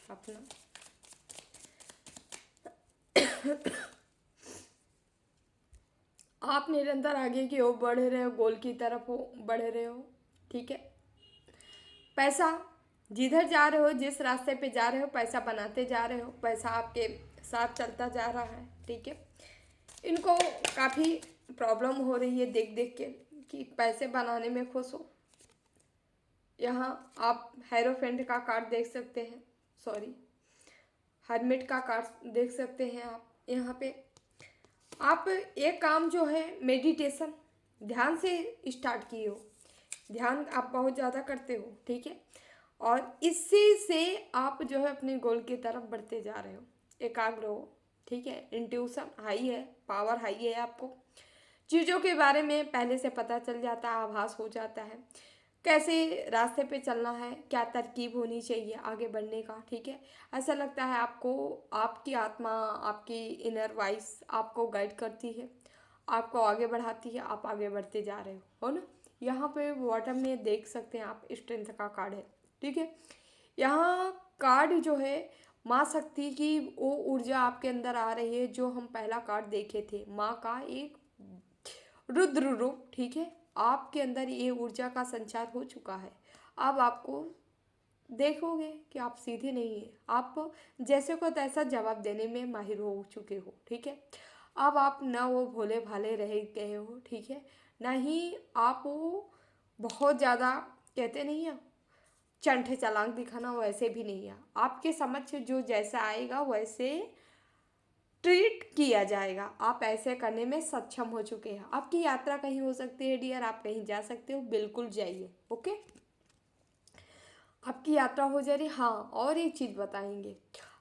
अपना। आप निरंतर आगे की ओर बढ़ रहे हो, गोल की तरफ हो बढ़ रहे हो, ठीक है। पैसा जिधर जा रहे हो, जिस रास्ते पे जा रहे हो, पैसा बनाते जा रहे हो, पैसा आपके साथ चलता जा रहा है, ठीक है। इनको काफ़ी प्रॉब्लम हो रही है देख देख के कि पैसे बनाने में खुश हो। यहाँ आप हेरोफेंट का कार्ड देख सकते हैं, सॉरी हर्मिट का कार्ड देख सकते हैं आप। यहाँ पे आप एक काम जो है मेडिटेशन, ध्यान से स्टार्ट किए हो, ध्यान आप बहुत ज़्यादा करते हो, ठीक है, और इसी से आप जो है अपने गोल की तरफ बढ़ते जा रहे हो, एकाग्र हो, ठीक है। इंट्यूशन हाई है, पावर हाई है, आपको चीज़ों के बारे में पहले से पता चल जाता है, आभास हो जाता है, कैसे रास्ते पे चलना है, क्या तरकीब होनी चाहिए आगे बढ़ने का, ठीक है। ऐसा लगता है आपको, आपकी आत्मा, आपकी इनर वॉइस आपको गाइड करती है, आपको आगे बढ़ाती है, आप आगे बढ़ते जा रहे हो ना। यहाँ पे बॉटम में देख सकते हैं आप, स्ट्रेंथ का कार्ड है, ठीक है। यहाँ कार्ड जो है माँ शक्ति की वो ऊर्जा आपके अंदर आ रही है, जो हम पहला कार्ड देखे थे, माँ का एक रुद्र रूप, ठीक है। आपके अंदर ये ऊर्जा का संचार हो चुका है, अब आपको देखोगे कि आप सीधे नहीं है, आप जैसे को तैसा जवाब देने में माहिर हो चुके हो, ठीक है। अब आप ना वो भोले भाले रह गए हो, ठीक है, ना ही आप वो बहुत ज़्यादा कहते नहीं है चंठे चालाक दिखाना, वैसे भी नहीं है। आपके समझ जो जैसा आएगा वैसे ट्रीट किया जाएगा। आप ऐसे करने में सक्षम हो चुके हैं। आपकी यात्रा कहीं हो सकती है डियर, आप कहीं जा सकते हो, बिल्कुल जाइए। ओके, आपकी यात्रा हो जा रही। हाँ, और एक चीज़ बताएंगे,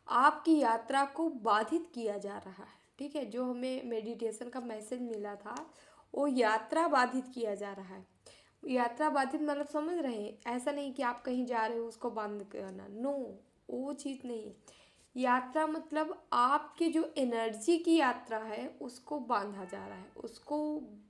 आपकी यात्रा को बाधित किया जा रहा है, ठीक है। जो हमें मेडिटेशन का मैसेज मिला था, वो यात्रा बाधित किया जा रहा है। यात्रा बाधित मतलब समझ रहे हैं, ऐसा नहीं कि आप कहीं जा रहे हो उसको बंद करना, नो, वो चीज़ नहीं है। यात्रा मतलब आपके जो एनर्जी की यात्रा है उसको बांधा जा रहा है, उसको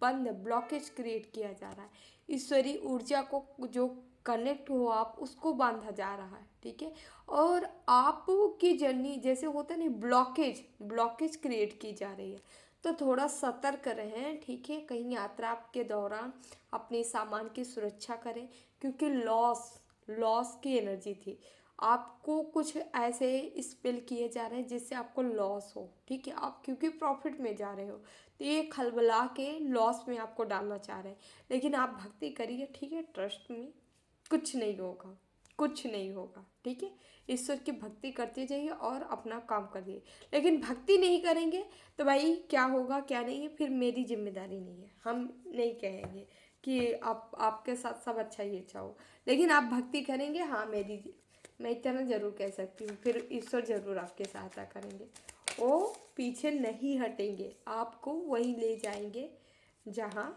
बंद ब्लॉकेज क्रिएट किया जा रहा है। ईश्वरीय ऊर्जा को जो कनेक्ट हो आप उसको बांधा जा रहा है, ठीक है। और आपकी जर्नी जैसे होता है ना, ब्लॉकेज ब्लॉकेज क्रिएट की जा रही है। तो थोड़ा सतर्क रहें, ठीक है। कहीं यात्रा के दौरान अपने सामान की सुरक्षा करें, क्योंकि लॉस लॉस की एनर्जी थी। आपको कुछ ऐसे स्पेल किए जा रहे हैं जिससे आपको लॉस हो, ठीक है। आप क्योंकि प्रॉफिट में जा रहे हो, तो ये खलबला के लॉस में आपको डालना चाह रहे हैं। लेकिन आप भक्ति करिए, ठीक है, ट्रस्ट में कुछ नहीं होगा, कुछ नहीं होगा, ठीक है। ईश्वर की भक्ति करते जाइए और अपना काम करिए। लेकिन भक्ति नहीं करेंगे तो भाई क्या होगा क्या नहीं है, फिर मेरी जिम्मेदारी नहीं है। हम नहीं कहेंगे कि आप आपके साथ सब अच्छा ही अच्छा हो, लेकिन आप भक्ति करेंगे, हाँ मैं इतना ज़रूर कह सकती हूँ, फिर ईश्वर ज़रूर आपकी सहायता करेंगे। वो पीछे नहीं हटेंगे, आपको वहीं ले जाएंगे जहाँ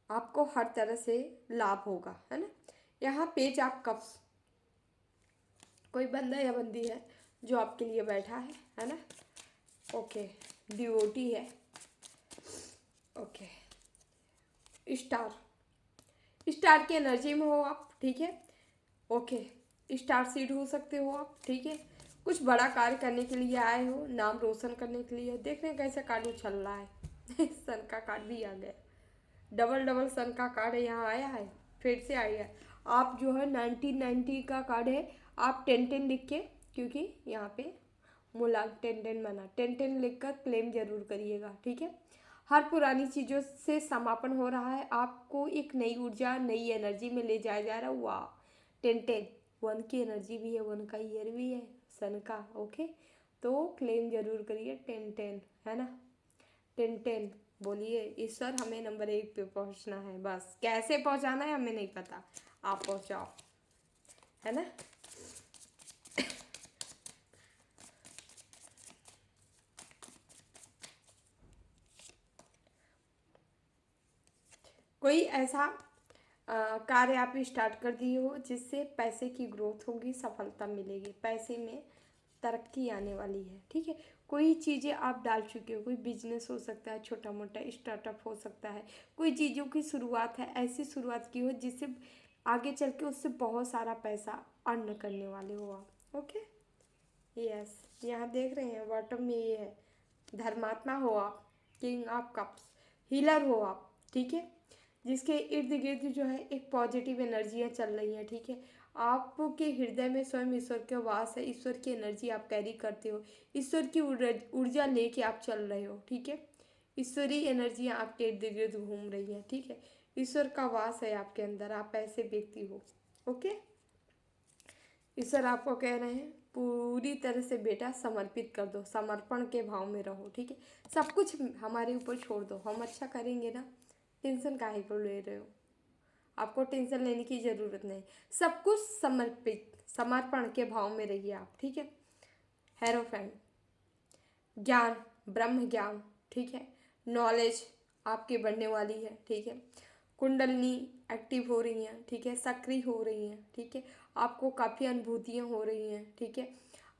आपको हर तरह से लाभ होगा, है ना। यहाँ पेज आप कब कोई बंदा या बंदी है जो आपके लिए बैठा है ना। ओके, डिवोटी है। ओके, स्टार स्टार की एनर्जी में हो आप, ठीक है। ओके, स्टार सीड हो सकते हो आप, ठीक है। कुछ बड़ा कार्य करने के लिए आए हो, नाम रोशन करने के लिए। देख रहे हैं कैसे कार्ड उछल रहा है सन का कार्ड भी आ गया, डबल डबल सन का कार्ड यहाँ आया है, फिर से आया है। आप जो है 1990 का कार्ड है, आप 10 10 लिख के, क्योंकि यहाँ पे मूलांक 10 10 बना, 10 10 लिख कर क्लेम जरूर करिएगा, ठीक है। हर पुरानी चीज़ों से समापन हो रहा है, आपको एक नई ऊर्जा नई एनर्जी में ले जाया जा रहा है। वाह, 10 10 वन की एनर्जी भी है, वन का ईयर भी है, सन का। ओके, तो क्लेम जरूर करिए 10 10, है ना। 10 10 बोलिए, ईश्वर हमें नंबर 1 पे पहुंचना है, बस कैसे पहुंचाना है हमें नहीं पता, आप पहुंचाओ, है ना। कोई ऐसा कार्य आप स्टार्ट कर दिए हो जिससे पैसे की ग्रोथ होगी, सफलता मिलेगी, पैसे में तरक्की आने वाली है, ठीक है। कोई चीज़ें आप डाल चुके हो, कोई बिजनेस हो सकता है, छोटा मोटा स्टार्टअप हो सकता है, कोई चीज़ों की शुरुआत है, ऐसी शुरुआत की हो जिससे आगे चल के उससे बहुत सारा पैसा अर्न करने वाले हो आप। ओके, यस, यहाँ देख रहे हैं बॉटम में ये है, धर्मात्मा हो आप, किंग ऑफ कप्स, हीलर हो आप, ठीक है। जिसके इर्द गिर्द जो है एक पॉजिटिव एनर्जियाँ चल रही हैं, ठीक है। आपके हृदय में स्वयं ईश्वर का वास है, ईश्वर की एनर्जी आप कैरी करते हो, ईश्वर की ऊर्जा लेके आप चल रहे हो, ठीक है। ईश्वरीय एनर्जियाँ आपके इर्द गिर्द घूम रही हैं, ठीक है। ईश्वर का वास है आपके अंदर, आप ऐसे व्यक्ति हो। ओके, ईश्वर आपको कह रहे हैं पूरी तरह से बेटा समर्पित कर दो, समर्पण के भाव में रहो, ठीक है। सब कुछ हमारे ऊपर छोड़ दो, हम अच्छा करेंगे ना, टेंशन काहे को ले रहे हो। आपको टेंशन लेने की ज़रूरत नहीं, सब कुछ समर्पित समर्पण के भाव में रहिए आप, ठीक है। हेरोफेंट ज्ञान, ब्रह्म ज्ञान, ठीक है। नॉलेज आपकी बढ़ने वाली है, ठीक है। कुंडलनी एक्टिव हो रही हैं, ठीक है, सक्रिय हो रही हैं, ठीक है। आपको काफ़ी अनुभूतियाँ हो रही हैं, ठीक है।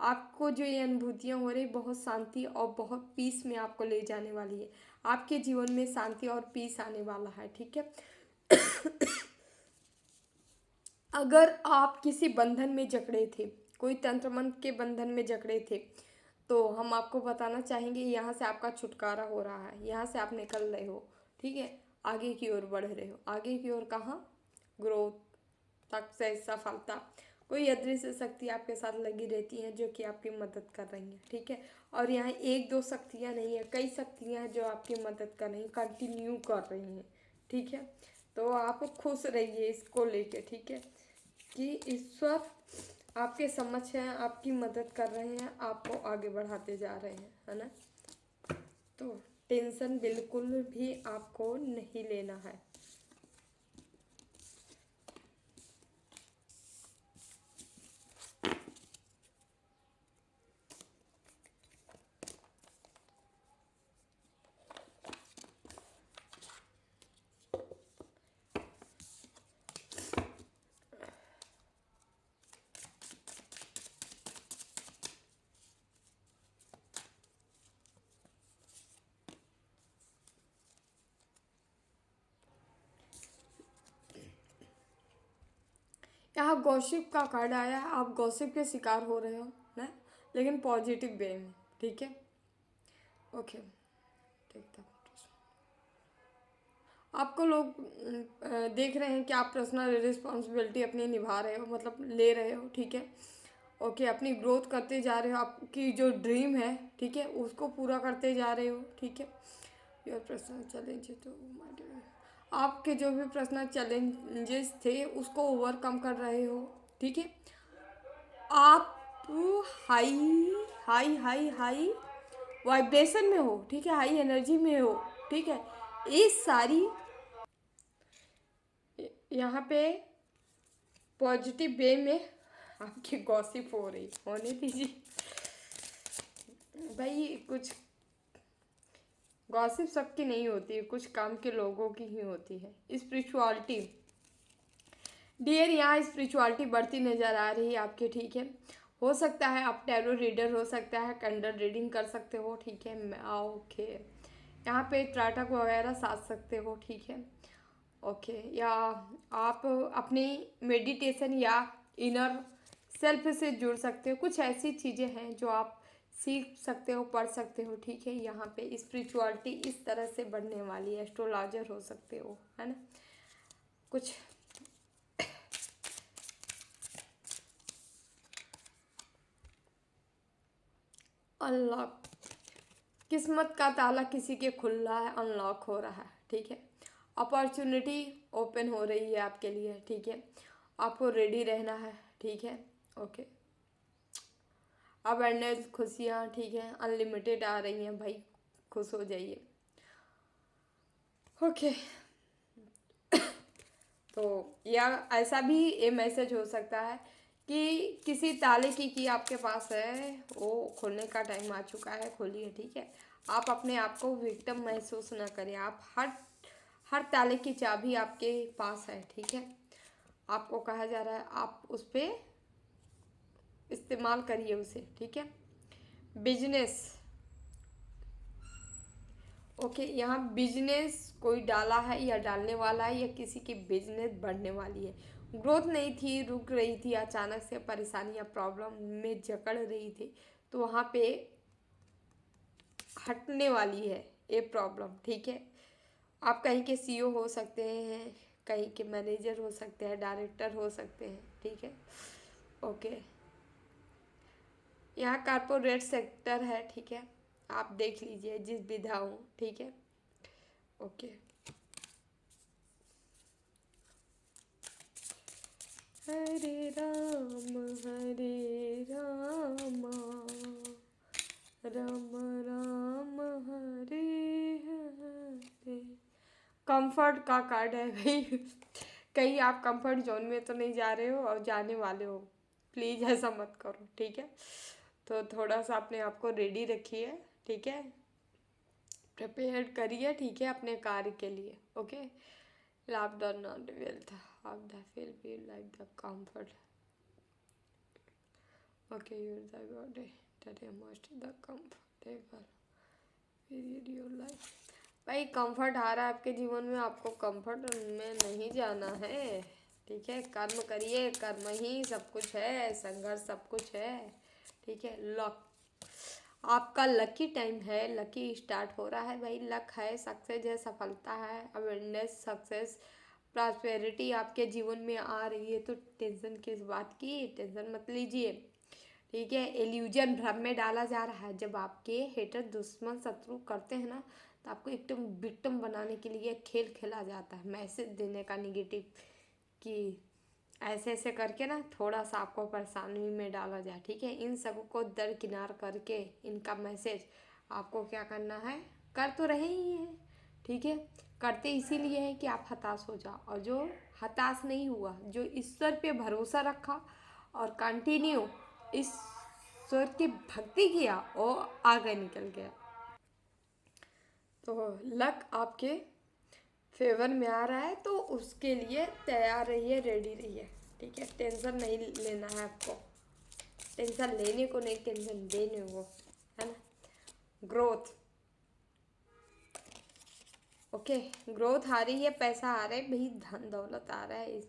आपको जो ये अनुभूतियाँ हो रही बहुत शांति और बहुत पीस में आपको ले जाने वाली है। आपके जीवन में शांति और पीस आने वाला है, ठीक है। अगर आप किसी बंधन में जकड़े थे, कोई तंत्र मंत्र के बंधन में जकड़े थे, तो हम आपको बताना चाहेंगे यहाँ से आपका छुटकारा हो रहा है, यहाँ से आप निकल रहे हो, ठीक है। आगे की ओर बढ़ रहे हो, आगे की ओर कहाँ, ग्रोथ, सक्सेस, सफलता, कोई अदृश्य शक्ति आपके साथ लगी रहती हैं जो कि आपकी मदद कर रही हैं, ठीक है। और यहाँ एक दो शक्तियाँ नहीं है, कई शक्तियाँ हैं जो आपकी मदद कर रही हैं, कंटिन्यू कर रही हैं, ठीक है। तो आप खुश रहिए इसको लेके, ठीक है, कि ईश्वर आपके समक्ष हैं, आपकी मदद कर रहे हैं, आपको आगे बढ़ाते जा रहे हैं, है ना। तो टेंशन बिल्कुल भी आपको नहीं लेना है। यहाँ गॉसिप का कार्ड आया है, आप गॉसिप के शिकार हो रहे हो ना, लेकिन पॉजिटिव वे में, ठीक है। ओके, देखता हूँ। आपको लोग देख रहे हैं कि आप पर्सनल रिस्पॉन्सिबिलिटी अपनी निभा रहे हो, मतलब ले रहे हो, ठीक है। ओके, अपनी ग्रोथ करते जा रहे हो, आपकी जो ड्रीम है, ठीक है, उसको पूरा करते जा रहे हो, ठीक है। योर पर्सनल चैलेंज तो आपके जो भी पर्सनल चैलेंजेस थे उसको ओवरकम कर रहे हो, ठीक है। आप high high high high vibration में हो, ठीक है, हाई एनर्जी में हो, ठीक है। ये सारी यहाँ पे पॉजिटिव वे में आपकी गॉसिप हो रही, होने दीजिए भाई। कुछ गॉसिप सबकी नहीं होती है, कुछ काम के लोगों की ही होती है। स्पिरिचुअलिटी डियर, यहाँ स्पिरिचुअलिटी बढ़ती नज़र आ रही है आपके, ठीक है। हो सकता है आप टैरो रीडर हो सकता है, कैंडल रीडिंग कर सकते हो, ठीक है। ओके, यहाँ पे त्राटक वगैरह साध सकते हो, ठीक है। ओके, या आप अपनी मेडिटेशन या इनर सेल्फ से जुड़ सकते हो, कुछ ऐसी चीज़ें हैं जो आप सीख सकते हो, पढ़ सकते हो, ठीक है। यहाँ पे स्पिरिचुअलिटी इस तरह से बढ़ने वाली है, एस्ट्रोलॉजर हो सकते हो, है ना। कुछ अनलॉक, किस्मत का ताला किसी के खुल रहा है, अनलॉक हो रहा है, ठीक है। अपॉर्चुनिटी ओपन हो रही है आपके लिए, ठीक है। आपको रेडी रहना है, ठीक है। ओके, अवेयरनेस, खुशियाँ, ठीक है, अनलिमिटेड आ रही हैं भाई, खुश हो जाइए। ओके, तो या ऐसा भी ये मैसेज हो सकता है कि किसी ताले की आपके पास है, वो खोलने का टाइम आ चुका है, खोलिए, ठीक है। आप अपने आप को विक्टिम महसूस ना करें, आप हर ताले की चाबी आपके पास है, ठीक है। आपको कहा जा रहा है आप उस पर इस्तेमाल करिए उसे, ठीक है। बिजनेस, ओके, यहाँ बिजनेस कोई डाला है या डालने वाला है, या किसी की बिजनेस बढ़ने वाली है। ग्रोथ नहीं थी, रुक रही थी, अचानक से परेशानियाँ प्रॉब्लम में जकड़ रही थी, तो वहाँ पे हटने वाली है ये प्रॉब्लम, ठीक है। आप कहीं के सीईओ हो सकते हैं, कहीं के मैनेजर हो सकते हैं, डायरेक्टर हो सकते हैं, ठीक है। ओके, यहाँ कारपोरेट सेक्टर है, ठीक है। आप देख लीजिए जिस विधा हो, ठीक है। ओके, हरे राम राम राम हरे हरे। कंफर्ट का कार्ड है भाई, कहीं आप कंफर्ट जोन में तो नहीं जा रहे हो और जाने वाले हो, प्लीज़ ऐसा मत करो, ठीक है। तो थोड़ा सा अपने आप को रेडी रखिए, ठीक है, प्रिपेयर करिए, ठीक है, अपने कार्य के लिए। ओके, लाभ the not wealth of the feel be like the comfort. Okay, use the body that is most the comfortable period your life. भाई कंफर्ट आ रहा है आपके जीवन में, आपको कंफर्ट में नहीं जाना है, ठीक है। कर्म करिए, कर्म ही सब कुछ है, संघर्ष सब कुछ है, ठीक है। लक, आपका लकी टाइम है, लकी स्टार्ट हो रहा है भाई, लक है, सक्सेस है, सफलता है, अवेयरनेस, सक्सेस, प्रॉस्पेरिटी आपके जीवन में आ रही है तो टेंशन किस बात की, टेंशन मत लीजिए, ठीक है। इल्यूजन भ्रम में डाला जा रहा है। जब आपके हेटर दुश्मन शत्रु करते हैं ना तो आपको एकदम विक्टिम बनाने के लिए खेल खेला जाता है, मैसेज देने का निगेटिव, कि ऐसे ऐसे करके ना थोड़ा सा आपको परेशानी में डाला जाए, ठीक है। इन सब को दरकिनार करके इनका मैसेज आपको क्या करना है, कर तो रहे ही हैं, ठीक है। करते इसीलिए है कि आप हताश हो जाओ, और जो हताश नहीं हुआ, जो ईश्वर पे भरोसा रखा और कंटिन्यू ईश्वर की भक्ति किया, वो आगे निकल गया। तो लक आपके फेवर में आ रहा है तो उसके लिए तैयार रहिए, रेडी रहिए, ठीक है। टेंशन नहीं लेना है आपको, टेंशन लेने को नहीं, टेंशन देने को, है ना। ग्रोथ, ओके, ग्रोथ आ रही है, पैसा आ रहा है भाई, धन दौलत आ रहा है,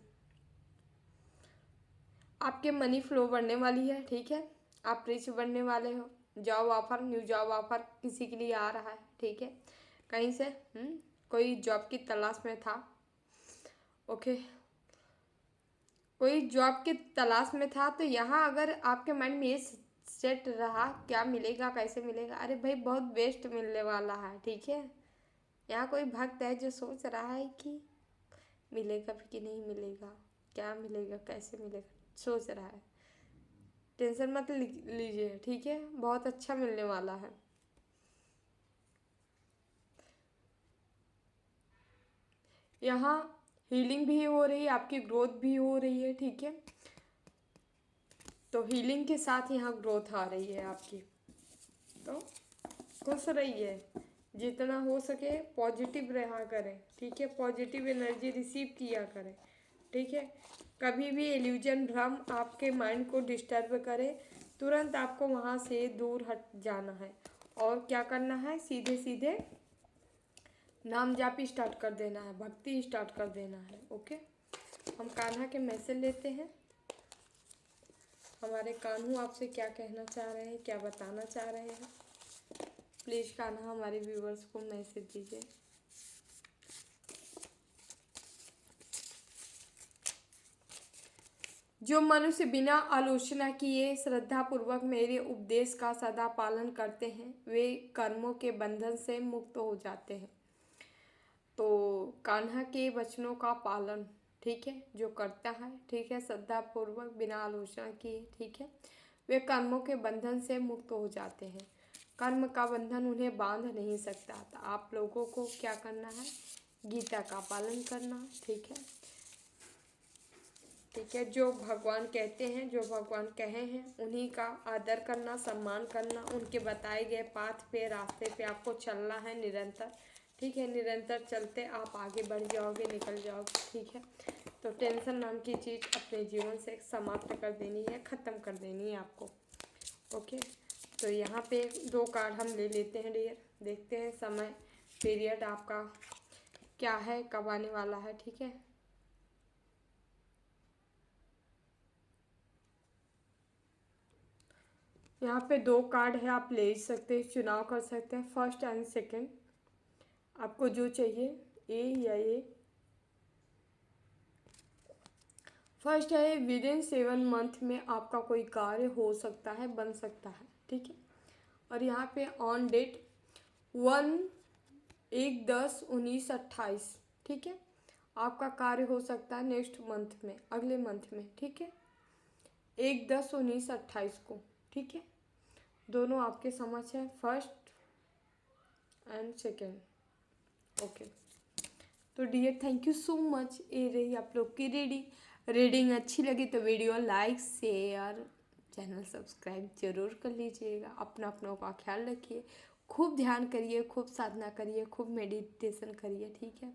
आपके मनी फ्लो बढ़ने वाली है, ठीक है। आप रिच बनने वाले हो। Job offer, new job offer किसी के लिए आ रहा है, ठीक है। कहीं से कोई जॉब की तलाश में था, ओके, कोई जॉब की तलाश में था, तो यहाँ अगर आपके माइंड में ये सेट रहा क्या मिलेगा, कैसे मिलेगा, अरे भाई बहुत बेस्ट मिलने वाला है, ठीक है। यहाँ कोई भक्त है जो सोच रहा है कि मिलेगा भी कि नहीं मिलेगा, क्या मिलेगा, कैसे मिलेगा, सोच रहा है। टेंशन मत लीजिए, ठीक है, बहुत अच्छा मिलने वाला है। यहाँ हीलिंग भी हो रही है, आपकी ग्रोथ भी हो रही है, ठीक है। तो हीलिंग के साथ यहाँ ग्रोथ आ रही है आपकी, तो खुश रहिए, जितना हो सके पॉजिटिव रहा करें, ठीक है। पॉजिटिव एनर्जी रिसीव किया करें, ठीक है। कभी भी इल्यूजन भ्रम आपके माइंड को डिस्टर्ब करे, तुरंत आपको वहाँ से दूर हट जाना है, और क्या करना है, सीधे सीधे नाम जापी स्टार्ट कर देना है, भक्ति स्टार्ट कर देना है, ओके। हम कान्हा के मैसेज लेते हैं। हमारे कान्हू आपसे क्या कहना चाह रहे हैं, क्या बताना चाह रहे हैं, प्लीज़ कान्हा हमारे व्यूवर्स को मैसेज दीजिए। जो मनुष्य बिना आलोचना किए श्रद्धापूर्वक मेरे उपदेश का सदा पालन करते हैं वे कर्मों के बंधन से मुक्त हो जाते हैं। तो कान्हा के वचनों का पालन, ठीक है, जो करता है, ठीक है, श्रद्धापूर्वक बिना आलोचना किए, ठीक है, वे कर्मों के बंधन से मुक्त हो जाते हैं। कर्म का बंधन उन्हें बांध नहीं सकता। तो आप लोगों को क्या करना है, गीता का पालन करना, ठीक है, ठीक है। जो भगवान कहते हैं, जो भगवान कहे हैं, उन्हीं का आदर करना, सम्मान करना, उनके बताए गए पाथ पे, रास्ते पे आपको चलना है निरंतर, ठीक है। निरंतर चलते आप आगे बढ़ जाओगे, निकल जाओगे, ठीक है। तो टेंशन नाम की चीज़ अपने जीवन से समाप्त कर देनी है, ख़त्म कर देनी है आपको, ओके। तो यहाँ पे 2 कार्ड हम ले लेते हैं डियर, देखते हैं समय पीरियड आपका क्या है, कब आने वाला है, ठीक है। यहाँ पे 2 कार्ड है, आप ले सकते हैं, चुनाव कर सकते हैं, फर्स्ट एंड सेकंड, आपको जो चाहिए, ए या ए। फर्स्ट है विद इन 7 मंथ में आपका कोई कार्य हो सकता है, बन सकता है, ठीक है। और यहाँ पे ऑन डेट 1/10/1928, ठीक है, आपका कार्य हो सकता है नेक्स्ट मंथ में, अगले मंथ में, ठीक है, 1/10/1928 को, ठीक है। दोनों आपके समझ है, फर्स्ट एंड सेकेंड, ओके। तो dear thank you so much, ये रही आप लोग की रीडिंग अच्छी लगी तो video like share, channel subscribe जरूर कर लीजिएगा। अपना अपनों का ख्याल रखिए, खूब ध्यान करिए, खूब साधना करिए, खूब मेडिटेशन करिए, ठीक है,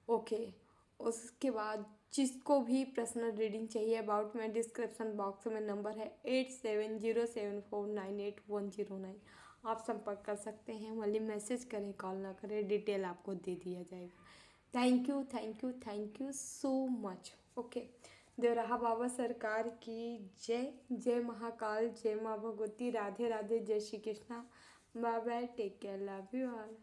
ओके। उसके बाद जिसको भी पर्सनल रीडिंग चाहिए अबाउट में, डिस्क्रिप्शन बॉक्स में नंबर है 8707498109, आप संपर्क कर सकते हैं, वही मैसेज करें, कॉल ना करें, डिटेल आपको दे दिया जाएगा। Thank you thank you thank you so much, okay. Devraha Baba सरकार की जय, जय महाकाल, जय माँ भगवती, राधे राधे, जय Shri Krishna, bye bye, take care, love you all.